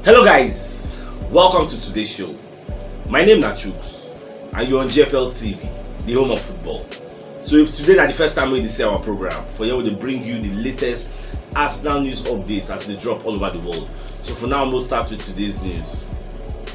Hello guys, welcome to today's show. My name is CHUKS and you're on GFL TV, the home of football. So if today is the first time we see our program, for here we bring you the latest Arsenal news updates as they drop all over the world. So for now, we'll start with today's news.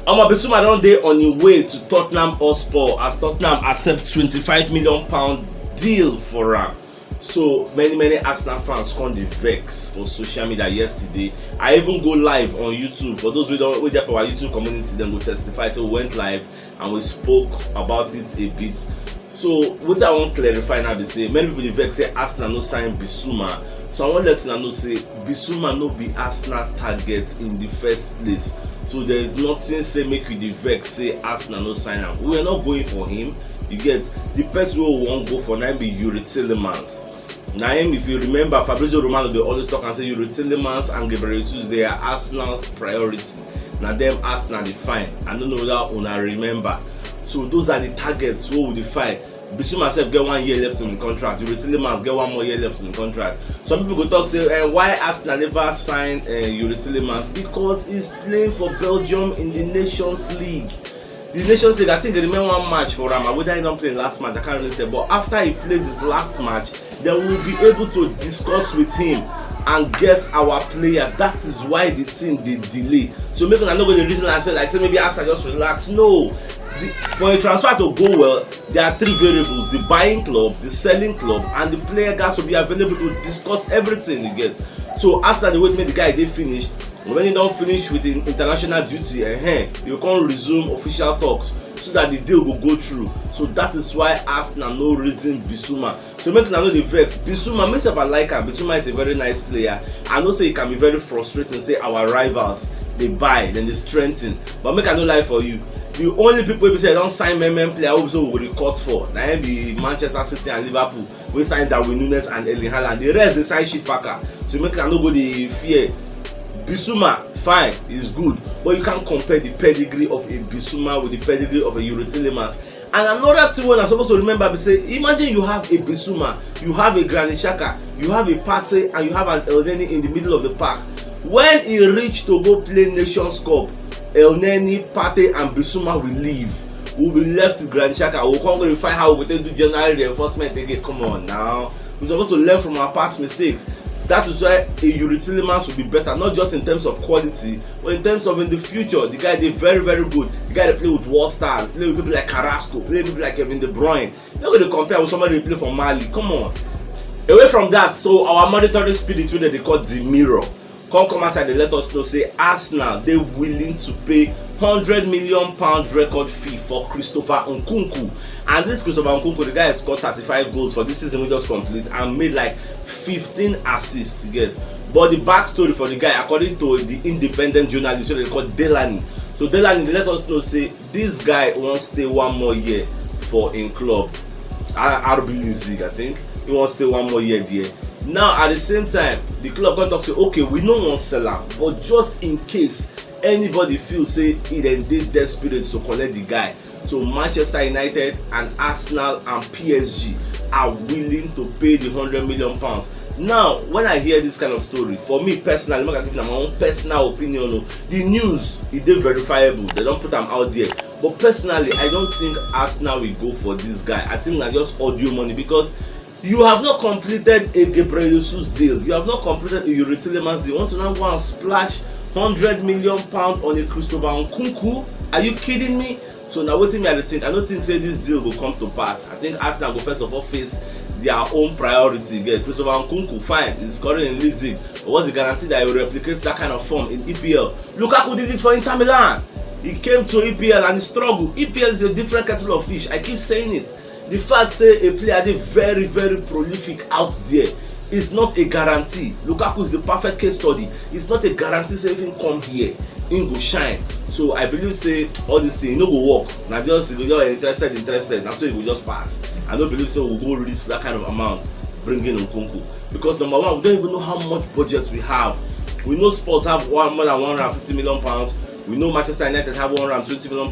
Bissouma don dey on him way to Tottenham Hotspur as Tottenham accept £25 million deal for am. So many Arsenal fans come dey vex for social media yesterday. I even go live on YouTube. For those who don't there for our YouTube community, then go testify. So we went live and we spoke about it a bit. So what I want to clarify now is say many people dey vex say Arsenal no sign Bissouma. So I want to let you know say Bissouma no be Arsenal target in the first place. So there is nothing say make you dey vex say Arsenal no sign am. We are not going for him. You get the person who won't go for now be Yuri Tillemans. Now if you remember, Fabrizio Romano they always talk and say Yuri Tillemans and Gabriel Jesus they are Arsenal's priority. Now them Arsenal they fine. I don't know whether una remember. So those are the targets who will define. Bissouma self get 1 year left in the contract. Yuri Tillemans get 1 more year left in the contract. Some people go talk say why Arsenal never signed Yuri Tillemans? Because he's playing for Belgium in the Nations League. The Nations League, I think they remain one match for him. Whether he don't play last match, I can't really tell. But after he plays his last match, then we'll be able to discuss with him and get our player. That is why the team they delay. So maybe I'm not going to reason I said like say maybe Arsenal just relax. No. For a transfer to go well, there are 3 variables: the buying club, the selling club, and the player guys will be available to discuss everything you get. So Arsenal they wait make the guy they finish. When he don't finish with the international duty, you can't resume official talks so that the deal will go through. So that is why Arsenal no reason Bissouma. So make know the vex. Bissouma, myself I like him. Bissouma is a very nice player. I know say it can be very frustrating. Say our rivals they buy then they strengthen. But make I no lie for you. The only people who say don't sign men player who so will record for now be Manchester City and Liverpool. We sign Darwin Núñez and Erling Haaland. The rest they sign shit packer. So make I no go the fear. Bissouma, fine, is good, but you can't compare the pedigree of a Bissouma with the pedigree of a Yuri Tillemans. And another thing when I'm supposed to remember is say, imagine you have a Bissouma, you have a Granit Xhaka, you have a Partey, and you have an Elneny in the middle of the park. When he reach to go play Nations Cup, Elneny, Partey, and Bissouma will leave. We will be left with Granit Xhaka. We'll come and find how we can do January reinforcement again. Come on now. We're supposed to learn from our past mistakes. That is why a Yuri Tillemans will be better, not just in terms of quality, but in terms of in the future. The guy did very good. The guy that play with world stars, play with people like Carrasco, play with people like Kevin De Bruyne. They're going to compare with somebody who play for Mali. Come on. Away from that, so our monetary spirit, which they call the mirror, come outside and let us know say Arsenal they willing to pay £100 million record fee for Christopher Nkunku. And this Christopher Nkunku, the guy has scored 35 goals for this season we just complete and made like 15 assists to get. But the backstory for the guy, according to the independent journalist they call Delaney. So Delaney they let us know say this guy wants to stay 1 more year for in club RB Leipzig. I think he wants to stay 1 more year there. Now at the same time the club can talk say okay we no want sell am, but just in case anybody feel say he then dey desperate to collect the guy, so Manchester United and Arsenal and PSG are willing to pay the £100 million. Now when I hear this kind of story, for me personally, I'm giving my own personal opinion. The news is verifiable, they don't put them out there, but personally I don't think Arsenal will go for this guy. I think that's just audio money because you have not completed a Gabriel Jesus deal. You have not completed a Yuri Tillemans deal. You want to now go and splash £100 million on a Christopher Nkunku? Are you kidding me? So now waiting me at the thing. I don't think say this deal will come to pass. I think Arsenal will first of all face their own priority. Get Christopher Nkunku fine, he's scoring in Leipzig. But what's the guarantee that he will replicate that kind of form in EPL? Lukaku did it for Inter Milan. He came to EPL and he struggled. EPL is a different kettle of fish. I keep saying it. The fact say a player is very prolific out there is not a guarantee. Lukaku is the perfect case study. It's not a guarantee say if he come here, he go shine. So I believe say all this thing no go work. Now just if you're interested, now so it will just pass. I don't believe so we'll go risk that kind of amount bringing Nkunku. Because number one, we don't even know how much budget we have. We know Spurs have more than £150 million. We know Manchester United have £120 million.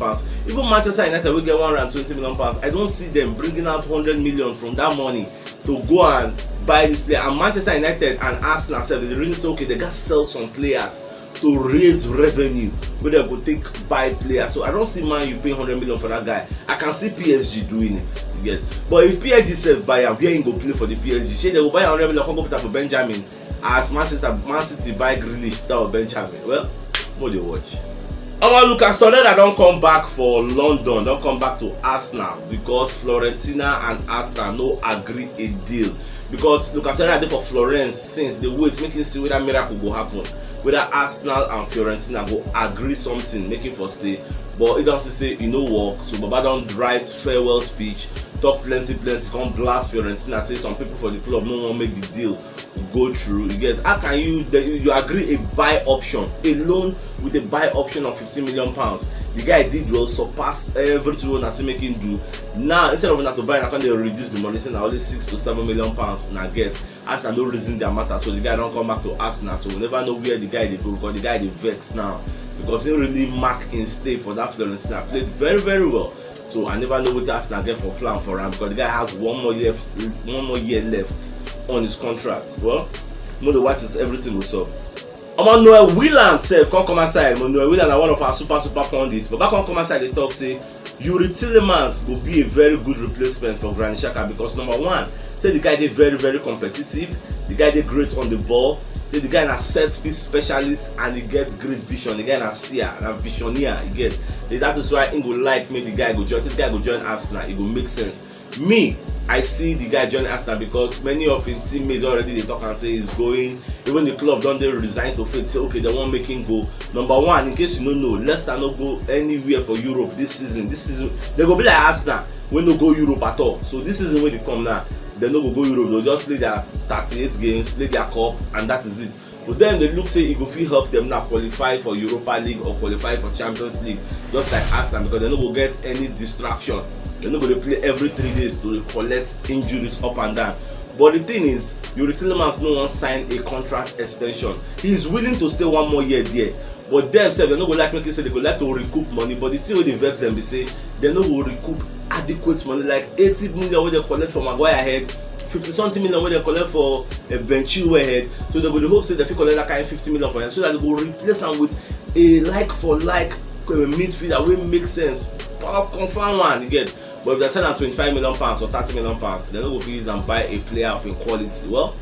Even Manchester United will get £120 million. I don't see them bringing out £100 million from that money to go and buy this player. And Manchester United and Arsenal said the reason say okay they got to sell some players to raise revenue where they go take buy players. So I don't see Man U paying 100 million for that guy. I can see PSG doing it, you get. But if PSG self buy him, where he go play for the PSG? Say they will buy 100 million, come go put up for Benjamin. As Man City buy Grealish without Benjamin. Well, what do you watch? Lucas Torreira don't come back for London, don't come back to Arsenal because Fiorentina and Arsenal no agree a deal. Because Lucas Torreira dey for Florence since they wait, making see whether miracle go happen, whether Arsenal and Fiorentina go agree something, making for stay. But it don't say it no work, so Baba don't write farewell speech, talk plenty, come blast Fiorentina, say some people for the club no one make the deal go through. You get, how can you agree a buy option, a loan with a buy option of 15 million pounds? The guy did well, surpassed everything we see making do. Now instead of not to buy, I can they reduce the money, saying only 6 to 7 million pounds when I get. Arsenal no reason their matter, so the guy don't come back to Arsenal. So we never know where the guy they go, because the guy they vex now because he really mark in stay for that Fiorentina, played very very well. So I never know what Arsenal get for plan for him, because the guy has one more year left on his contract. Well, no, the watches everything will solve. Noel Whelan self come outside. Noel Whelan are one of our super pundits, but back come outside they talk say Yuri Tillemans will be a very good replacement for Granit Xhaka, because number one, say the guy they very very competitive, the guy they great on the ball, say the guy na set piece specialist and he get great vision, the guy na seer na visioneer, you get. That is why he go like me the guy go join. Say the guy go join Arsenal, it go make sense. Me, I see the guy join Arsenal because many of his teammates already they talk and say he's going. Even the club don't they resign to fate, say okay they won't make him go. Number one, in case you don't know, Leicester no go anywhere for Europe this season. This season they go be like Arsenal, we no go Europe at all. So this season when they come now, they no go Europe. They'll just play their 38 games, play their cup, and that is it. For them, they look say it go fit help them now qualify for Europa League or qualify for Champions League, just like Arsenal, because they no go get any distraction. They no go play every 3 days to collect injuries up and down. But the thing is, Yuri Tillemans no one sign a contract extension. He is willing to stay one more year there. But themselves, they no go like make it say they go like to recoup money. But the thing wey dey vex them be say they no go recoup adequate money, like 80 million wey they collect from Maguire head, 50-something million wey they collect for Ben Chilwell head. So they go dey hope say they fit collect that kind of 50 million for him, so that they go replace am with a like for like midfielder wey make sense, confirm one, you get. But if they sell am 25 million pounds or 30 million pounds, they no go fit use am buy a player of im quality. Well,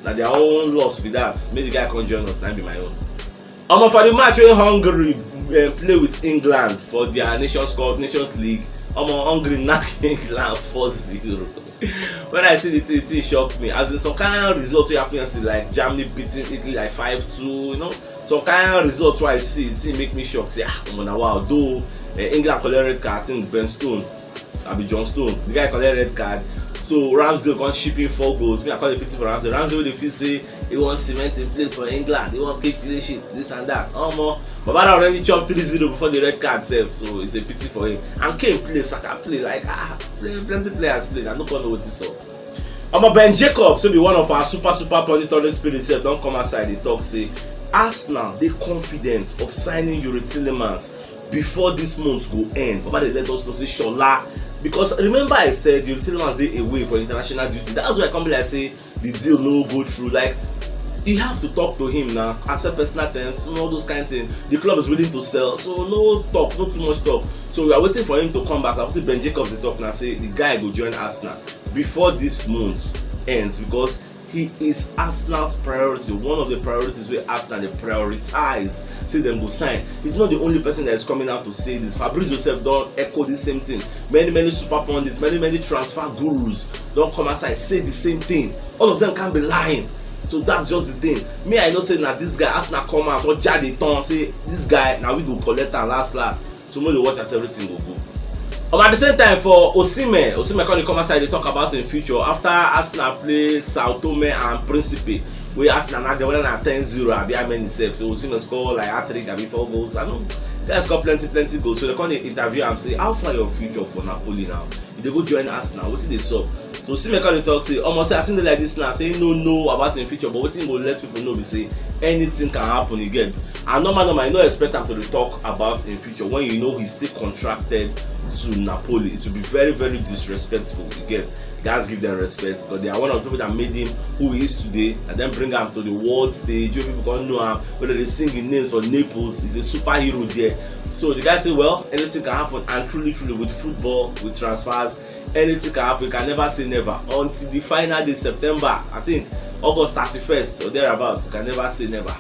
na their own loss be that. Make the guy come join us, na be my own. For the match wey Hungary play with England for their Nations League, Hungary knock England 4-0. When I see the thing, it shocked me. As in some kind of results wey happen, like Germany beating Italy like 5-2, you know, some kind of results where I see it make me shocked. Say wow, though England collect red card, I think Ben Stone, John Stone, the guy collect red card. So Ramsdale can ship in 4 goals. Me I call it pity for Ramsdale. Ramsdale they feel say he wants cement in place for England. They want keep play shit, this and that. Baba already chopped 3-0 before the red card self, so it's a pity for him. And Kane play, Saka play, like plenty players play. I don't know what it's up. Ben Jacobs, so be one of our super planetary spirits self, don't come outside. They talk say Arsenal they confident of signing Yuri Tillemans before this month go end. Baba they let us know say Shola. Because remember I said Yuri Tillemans dey away for international duty. That's why I come be like say the deal no go through. Like you have to talk to him now, accept personal terms, all those kind of things. The club is willing to sell, so no talk, not too much talk. So we are waiting for him to come back. I'm Ben Jacobs dey talk now, say the guy go join Arsenal before this month ends, because he is Arsenal's priority. One of the priorities where Arsenal they prioritize, say them go sign. He's not the only person that is coming out to say this. Fabrizio yourself don't echo the same thing. Many super pundits, many transfer gurus don't come outside say the same thing. All of them can't be lying. So that's just the thing. Me, I know say now this guy Arsenal come out or Jade Ton say this guy now we go collect and last. So when they watch as everything will go. At the same time for Osimhen can come outside, they talk about in future after Arsenal play Sao Tome and Principe, where Arsenal now they went on 10-0 and how many saves. So Osimhen score like hat-trick and 4 goals. I know guys got plenty goals. So they come interview and say how far your future for Napoli now? If they go join Arsenal, what did they sup? So Osimhen can talk say almost say I seen them like this now, say no about in future, but what thing go let people know be say anything can happen again. And normal you no expect them to talk about in future when you know he's still contracted to Napoli. It will be very disrespectful, you get. You guys give them respect because they are one of the people that made him who he is today, and then bring him to the world stage where people can know him, whether they sing in names for Naples. He's a superhero there. So the guy say, well, anything can happen, and truly with football, with transfers, anything can happen. You can never say never until the final day, September, I think August 31st or thereabouts. You can never say never.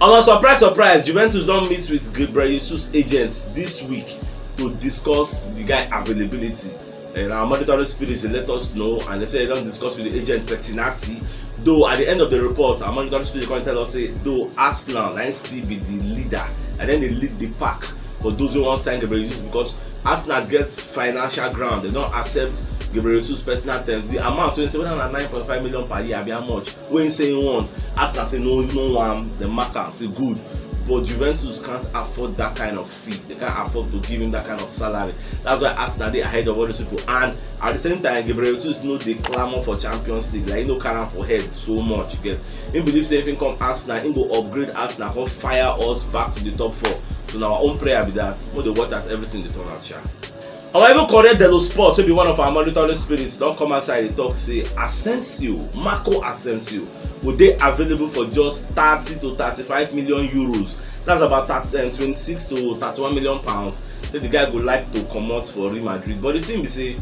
On a surprise, Juventus don't meet with Gabriel Jesus agents this week to discuss the guy availability. And our monitoring spirits they let us know, and they say they don't discuss with the agent Pettinati. Though at the end of the report, our monitoring spirits going to tell us say though Arsenal might still be the leader, and then they lead the pack for those who want to sign Gabriel Jesus, because Arsenal gets financial ground. They don't accept Gabriel Jesus personal terms. The amount when say whether na 9.5 million per year, be how much? When say he wants, Arsenal say no one, the mark am say good. But Juventus can't afford that kind of fee. They can't afford to give him that kind of salary. That's why Arsenal they ahead of all these people. And at the same time, Gabriel Jesus know they clamor for Champions League. Like, you know, carry for head so much. You get. He believes if he come Arsenal, he go upgrade Arsenal, go fire us back to the top 4. So now our own prayer be that when they watch us, everything they turn out sharp. However, correct Delo Sport, to be one of our monitoring spirits, don't come outside the talk say Marco Asensio, would they available for just 30 to 35 million euros? That's about 26 to 31 million pounds. So the guy would like to come out for Real Madrid. But the thing is, say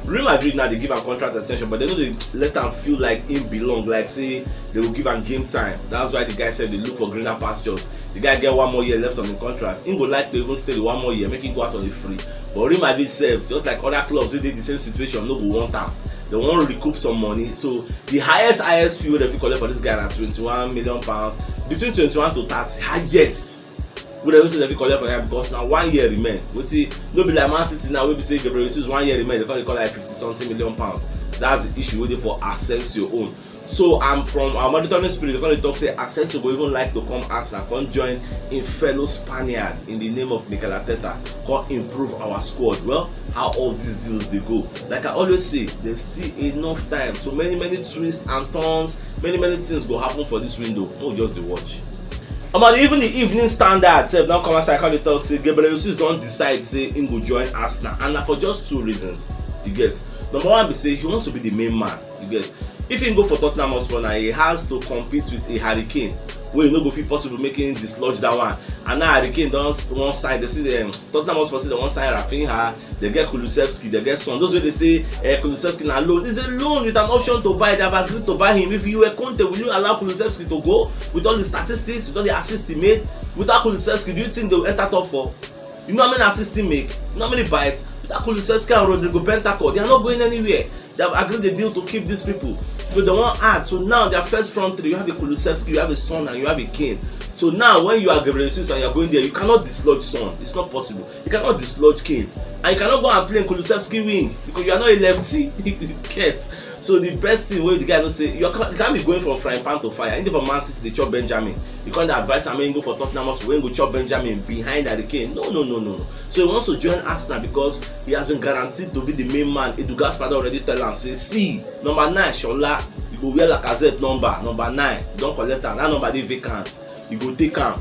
Real Madrid now they give a contract extension, but they know they let him feel like him belong. Like say they will give him game time. That's why the guy said they look for greener pastures. The guy get 1 more year left on the contract. He would like to even stay 1 more year, make him go out on the free. But Real Madrid self, just like other clubs who did the same situation, no go want him. They want to recoup some money. So the highest fee that we collect for this guy at 21 million pounds, between 21 to 30, highest. We don't say that we collect for him because now 1 year remain. We see no be like Man City now. We be say Gabriel Jesus 1 year remain. They call like 50-something million pounds. That's the issue waiting for Asensio own. So I'm from our monitoring spirit. They're going to talk say Asensio will even like to come Arsenal, come join in fellow Spaniard in the name of Mikel Arteta, come improve our squad. Well, how all these deals they go? Like I always say, there's still enough time. So many twists and turns, many things go happen for this window. No, just the watch. Even the Evening Standard say now come outside how they talk say Gabriel Jesus don't decide say he go join Arsenal, and for just 2 reasons. You get. Number one be say he wants to be the main man. You get. If he go for Tottenham Hotspur now, he has to compete with a Hurricane. Where you know go feel possible making dislodge that one. And now Hurricane down one side, they see the Tottenham Hotspur see the one side Rafinha, they get Kulusevski, they get Son. Those way they say Kulusevski na loan. It's a loan with an option to buy. They have agreed to buy him. If you were Conte, will you allow Kulusevski to go with all the statistics, with all the assists he made? Without Kulusevski, do you think they will enter top 4? You know how many assists he make? You know how many bites? Without Kulusevski and Rodrigo Bentancur, they are not going anywhere. They have agreed the deal to keep these people. So they want add. So now their first front 3, you have a Kulusevski, you have a Son, and you have a Kane. So now when you are Gabriel Jesus and you are going there, you cannot dislodge Son. It's not possible. You cannot dislodge Kane, and you cannot go and play in Kulusevski wing because you are not a lefty. You get. So the best thing where the guy don't say you can't be going from frying pan to fire. Anything for Man City, they chop Benjamin. You can't advise him go for Tottenham Hotspur when go chop Benjamin behind the Kane. No. So he wants to join Arsenal because he has been guaranteed to be the main man. Edu Gaspar already tell him say, see, number 9, Shola, you go wear Lacazette number 9. Don't collect that. That number dey vacant. You go take him.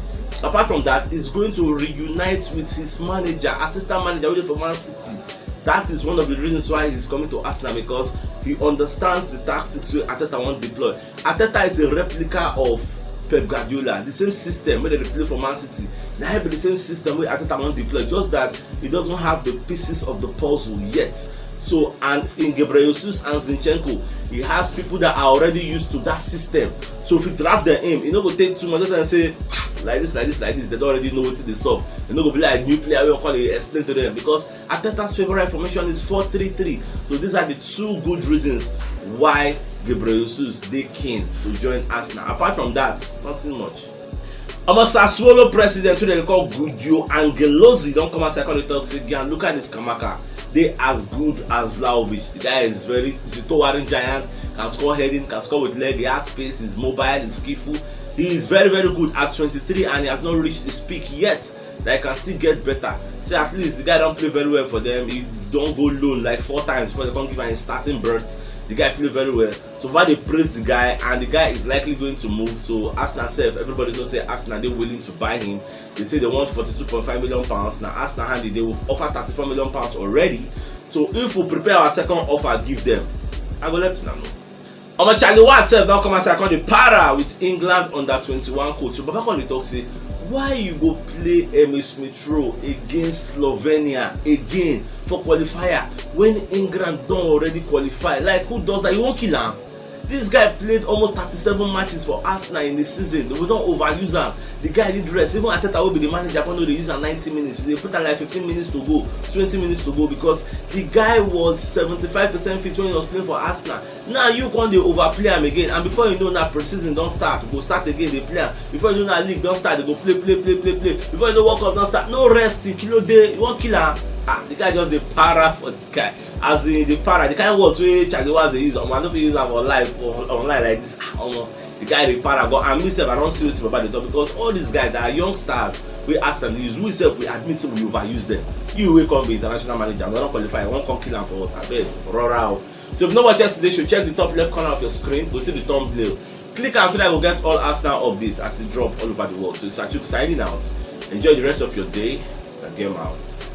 Apart from that, he's going to reunite with his manager, assistant manager waiting for Man City. That is one of the reasons why he's coming to Arsenal, because he understands the tactics where Arteta won't deploy. Arteta is a replica of Pep Guardiola, the same system where they play for Man City. Now be the same system where Arteta won't deploy, just that he doesn't have the pieces of the puzzle yet. So, and in Gabriel Jesus and Zinchenko, he has people that are already used to that system. So if you draft them in, you know, go take 2 months and say like this, they don't already know what it is up. You know, go be like new player, we will call it, explain to them, because Arteta's favorite formation is 4-3-3. So these are the 2 good reasons why Gabriel Jesus they keen to join Arsenal. Apart from that, nothing much. Sassuolo president who they call Guido Angelosi don't come outside and talk say, look at this Kamaka. They as good as Vlahovic. The guy is he's a towering giant, can score heading, can score with leg, he has space, he's mobile, he's skillful. He is very good at 23 and he has not reached his peak yet. That he can still get better. So at least the guy don't play very well for them. He don't go loan like 4 times before they can't give him his starting berths. The guy play very well. So far they praise the guy, and the guy is likely going to move. So Arsenal self, everybody knows say Arsenal they're willing to buy him. They say they want 42.5 million pounds. Now Arsenal handy they will offer 34 million pounds already. So if we prepare our second offer, give them I go let you know. Omo Charlie Watt sef don come outside come dey para with England under 21 coach. So Baba come dey talk say why you go play Emil Smith Rowe against Slovenia again for qualifier when England don already qualify? Like who does that? You wan kill am? This guy played almost 37 matches for Arsenal in the season. We don't overuse him. The guy did rest. Even Ateta will be the manager. I know they use him 90 minutes. They put him like 15 minutes to go, 20 minutes to go because the guy was 75% fit when he was playing for Arsenal. Now you can't overplay him again. And before you know that pre-season don't start, go start again. They play him. Before you know that league don't start, they go play. Before you know World Cup don't start, no rest. Kilo day, you won't kill him. The guy just the para for the guy. As in the para, the kind of words wey Charlie was they use. I don't use them for live or online like this. The guy the para go and me self I don't see what about the top because all these guys that are young stars we ask them to use. We self we admit we overuse them. You will come be international manager, and don't qualify. One come kill them for us. I bet Rora. So if you know what yesterday, should check the top left corner of your screen. You'll see the thumbnail. Click on so that you'll get all Arsenal updates as they drop all over the world. So it's CHUKS signing out. Enjoy the rest of your day and game out.